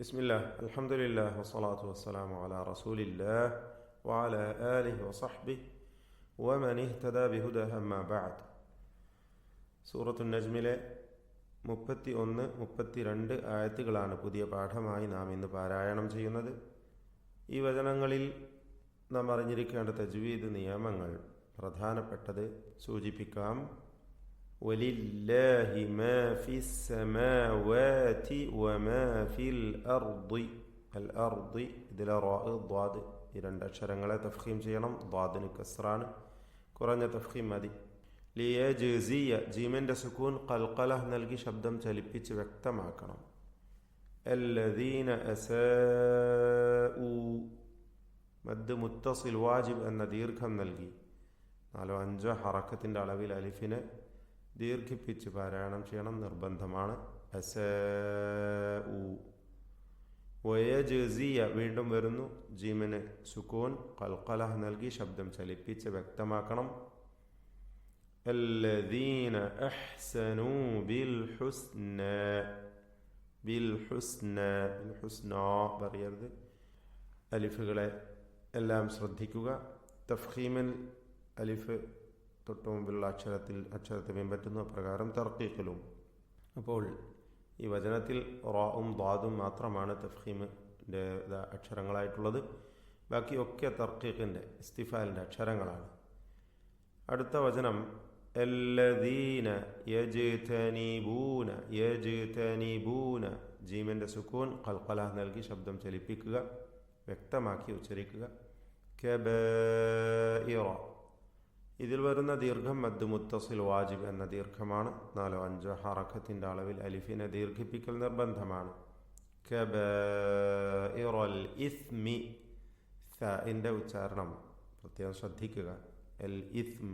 ബിസ്മില്ലാ അൽഹംദുലില്ലാ വസ്സലാത്തു വസ്സലാമു അലാ റസൂലില്ലാ വഅലാ ആലിഹി വസഹ്ബിഹി വമൻ ഇഹ്തദാ ബിഹുദാഹു അമ്മാ ബഅദ്. സൂറത്തുൻ നജ്മിലെ 31, 32 ആയത്തുകളാണ് പുതിയ പാഠമായി നാം ഇന്ന് പാരായണം ചെയ്യുന്നത്. ഈ വചനങ്ങളിൽ നാം അറിഞ്ഞിരിക്കേണ്ട തജ്വീദ് നിയമങ്ങൾ പ്രധാനപ്പെട്ടത് സൂചിപ്പിക്കാം. വലില്ലാഹി മാ ഫിസ് സമാവാതി വമാ ഫിൽ അർദി. അൽ അർദി ഇതിലെ റാ ദ്വാദ് ഈ രണ്ടക്ഷരങ്ങളെ തഫ്ഖീം ചെയ്യണം. ദ്വാദിന് കസ്റാണ്, കുറഞ്ഞ തഫ്ഖീം മതി. ലിയജ്സിയ ജീമിൻ്റെ സുക്കൂൻ ഖൽഖല നൽകി ശബ്ദം ചലിപ്പിച്ച് വ്യക്തമാക്കണം. അല്ലദീന അസാഉ മദ് മുത്തസിൽ വാജിബ് എന്ന ദീർഘം നൽകി 4-5 ഹറക്കത്തിൻ്റെ അളവിൽ അലിഫിനെ ദീർഘിപ്പിച്ച് പാരായണം ചെയ്യണം, നിർബന്ധമാണ്. അസാഉ. വയജ്സിയ വീണ്ടും വരുന്നു, ജീമിന് സുക്കൂൻ ഖൽഖല നൽകി ശബ്ദം ചലിപ്പിച്ച് വ്യക്തമാക്കണം. الذين أحسنوا بالحسنى بالحسنى പറയരുത്. അലിഫുകളെ എല്ലാം ശ്രദ്ധിക്കുക. തഫ്ഖീമിൽ അലിഫ് തൊട്ട് മുമ്പിലുള്ള അക്ഷരത്തെ പിൻപറ്റുന്ന പ്രകാരം തർക്കീഖിലും. അപ്പോൾ ഈ വചനത്തിൽ റാഉം ദ്വാദും മാത്രമാണ് തഫ്ഖീമിൻ്റെ അക്ഷരങ്ങളായിട്ടുള്ളത്. ബാക്കിയൊക്കെ തർക്കീഖിൻ്റെ ഇസ്തിഫാലിൻ്റെ അക്ഷരങ്ങളാണ്. അടുത്ത വചനം الذين يجتنبون ജീമിൻ്റെ സുക്കൂൻ ഖൽഖല നൽകി ശബ്ദം ചലിപ്പിക്കുക, വ്യക്തമാക്കി ഉച്ചരിക്കുക. കബായിറ ഇതിൽ വരുന്ന ദീർഘം മദ് മുത്തസിൽ വാജിബ് എന്ന ദീർഘമാണ്. 4-5 ഹറക്കത്തിൻ്റെ അളവിൽ അലിഫിനെ ദീർഘിപ്പിക്കൽ നിർബന്ധമാണ്. കബായിറൽ ഇസ്മി ൻ്റെ ഉച്ചാരണം പ്രത്യേകം ശ്രദ്ധിക്കുക. അൽ ഇസ്ം.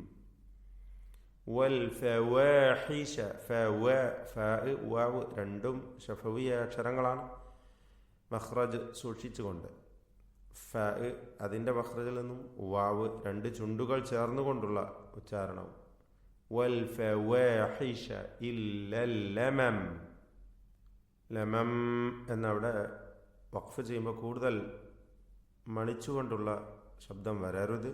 വൽ ഫവാഹിഷ വാവ് രണ്ടും ശഫവിയ അക്ഷരങ്ങളാണ്. മഖ്റജ് സൂക്ഷിച്ചുകൊണ്ട് അതിൻ്റെ മഖ്റജിൽ നിന്നും വാവ് 2 ചുണ്ടുകൾ ചേർന്നുകൊണ്ടുള്ള ഉച്ചാരണവും. വൽ ഫവാഹിഷ ഇല്ലൽ ലമം. ലമം എന്നവിടെ വഖഫ് ചെയ്യുമ്പോൾ കൂടുതൽ മണിച്ചുകൊണ്ടുള്ള ശബ്ദം വരരുത്.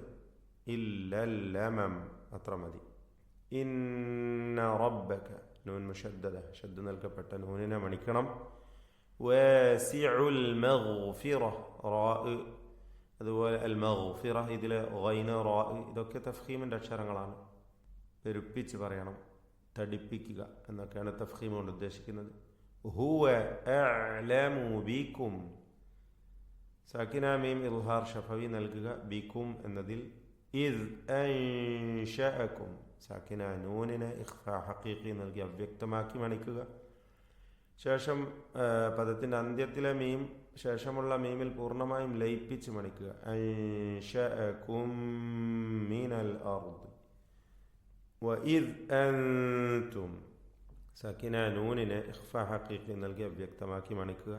ഇല്ലൽ ലമം അത്ര മതി. ഇന്ന റബ്ബക നൂൻ മുശദ്ദദ ശബ്ദ നൽകപ്പെട്ട നൂനിനെ മണിക്കണം. വാസിഉൽ മഗ്ഫിറ റാ അതുപോലെ അൽ മഗ്ഫിറ ഇതിലെ ഗൈന റാ ഇതൊക്കെ തഫ്ഖീമിൻ്റെ അക്ഷരങ്ങളാണ്. പെരുപ്പിച്ച് പറയണം, തടിപ്പിക്കുക എന്നൊക്കെയാണ് തഫ്ഖീം കൊണ്ട് ഉദ്ദേശിക്കുന്നത്. ഹുവ അഅലമു ബിക്കും സാക്കിന മീം ഇൽഹാർ ഷഫവി നൽകുക. ബിക്കും എന്നതിൽ ഇദ് അൻശഅകും സാക്കിന നൂനിനെ ഇഖ്ഫാ ഹഖീഖി നൽകി അവ്യക്തമാക്കി മണിക്കുക. ശേഷം പദത്തിൻ്റെ അന്ത്യത്തിലെ മീം ശേഷമുള്ള മീമിൽ പൂർണ്ണമായും ലയിപ്പിച്ച് മണിക്കുക. അൻശഅകും മിനൽ അർദ് വഇദ് അൻതും സാക്കിന നൂനിനെ ഇഖ്ഫാ ഹഖീഖി നൽകി അവ്യക്തമാക്കി മണിക്കുക.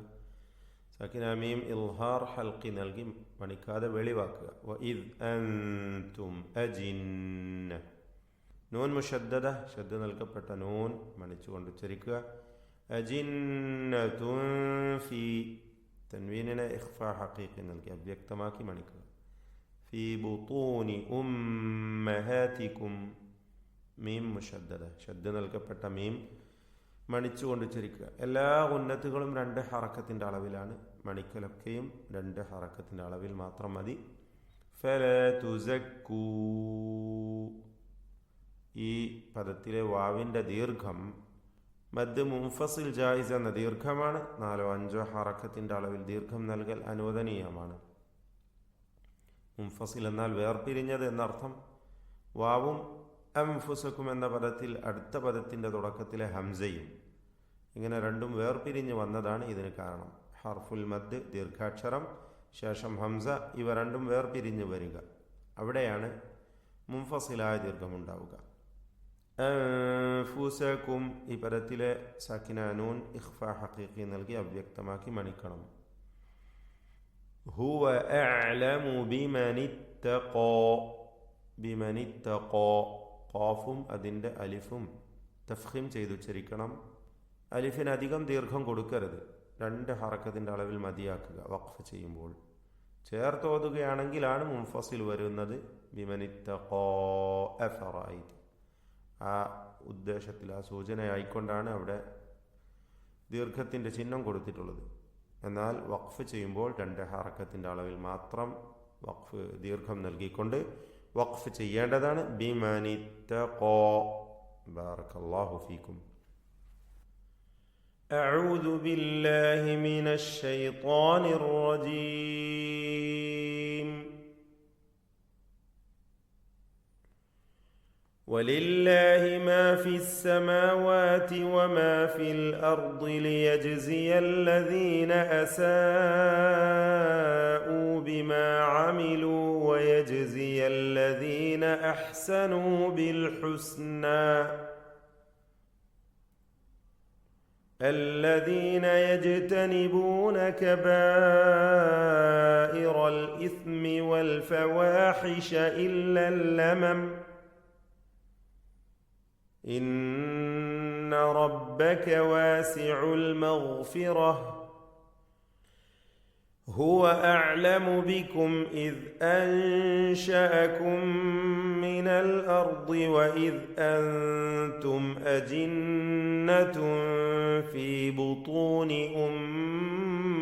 സാക്കിന മീം ഇൽഹാർ ഹൽക്കി നൽകി മണിക്കാതെ വെളിവാക്കുക. വഇദ് അൻതും അജിന്ന നൂൻ മുശദ്ദദ ശബ്ദ നൽകപ്പെട്ട നൂൻ മണിച്ചുകൊണ്ട് ഉച്ചരിക്കുക. അജിന്നതുൻ ഫീ തൻവീനിനെ ഇഖ്ഫാ ഹഖീഖി നൽകി അവ്യക്തമാക്കി മണിക്കുക. ഫീ ബുതൂനി ഉമ്മഹാതികും മീം മുശദ്ദദ ശബ്ദ നൽകപ്പെട്ട മീം മണിച്ചുകൊണ്ട് ഉച്ചരിക്കുക. എല്ലാ ഉന്നത്തുകളും 2 ഹറക്കത്തിൻ്റെ അളവിലാണ്. മണിക്കലൊക്കെയും 2 ഹറക്കത്തിൻ്റെ അളവിൽ മാത്രം മതി. ഫലാ തുസക്കൂ ഈ പദത്തിലെ വാവിൻ്റെ ദീർഘം മദ് മുൻഫസിൽ ജായിസ് എന്ന ദീർഘമാണ്. 4-5 ഹറക്കത്തിൻ്റെ അളവിൽ ദീർഘം നൽകൽ അനുവദനീയമാണ്. മുൻഫസിൽ എന്നാൽ വേർപിരിഞ്ഞത് എന്നർത്ഥം. വാവും അംഫുസക്കും എന്ന പദത്തിൽ അടുത്ത പദത്തിൻ്റെ തുടക്കത്തിലെ ഹംസയും ഇങ്ങനെ രണ്ടും വേർപിരിഞ്ഞ് വന്നതാണ് ഇതിന് കാരണം. ഹർഫുൽ മദ് ദീർഘാക്ഷരം ശേഷം ഹംസ ഇവ രണ്ടും വേർപിരിഞ്ഞ് വരിക, അവിടെയാണ് മുൻഫസിലായ ദീർഘമുണ്ടാവുക. അൻഫുസക്കും ഈ പദത്തിലെ സാക്കിന നൂൻ ഇഖ്ഫാ ഹഖീഖി നൽകി അവ്യക്തമാക്കി മണിക്കണം. ഹുവ അഅലമു ബിമനിത്തഖാ ബിമനിത്തഖാ ഖാഫും അതിൻ്റെ അലിഫും തഫ്ഖീം ചെയ്തുച്ചരിക്കണം. അലിഫിന് അധികം ദീർഘം കൊടുക്കരുത്. 2 ഹറക്കത്തിൻ്റെ അളവിൽ മതിയാക്കുക വഖഫ് ചെയ്യുമ്പോൾ. ചേർത്തോതുകയാണെങ്കിലാണ് മുൻഫസിൽ വരുന്നത്. ബിമനിത്തഖാ അഫറഅയ്ത, ആ ഉദ്ദേശത്തിൽ, ആ സൂചനയായിക്കൊണ്ടാണ് അവിടെ ദീർഘത്തിൻ്റെ ചിഹ്നം കൊടുത്തിട്ടുള്ളത്. എന്നാൽ വഖഫ് ചെയ്യുമ്പോൾ 2 ഹറക്കത്തിൻ്റെ അളവിൽ മാത്രം വഖഫ് ദീർഘം നൽകിക്കൊണ്ട് വഖഫ് ചെയ്യേണ്ടതാണ്. ബിമനിത്തഖാ. ബാറകല്ലാഹു ഫീക്കും. അഊദു ബില്ലാഹി മിനശ് ശൈത്വാനിർ റജീം. ولله ما في السماوات وما في الأرض ليجزي الذين أساءوا بما عملوا ويجزي الذين أحسنوا بالحسنى الذين يجتنبون كبائر الإثم والفواحش إلا اللمم إن ربك واسع المغفرة هو أعلم بكم إذ أنشأكم من الأرض وإذ أنتم أجنة في بطون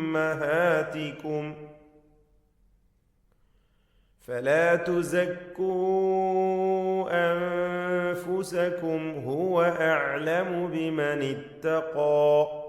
أمهاتكم فلا تزكوا أنفسكم هو أعلم بمن اتقى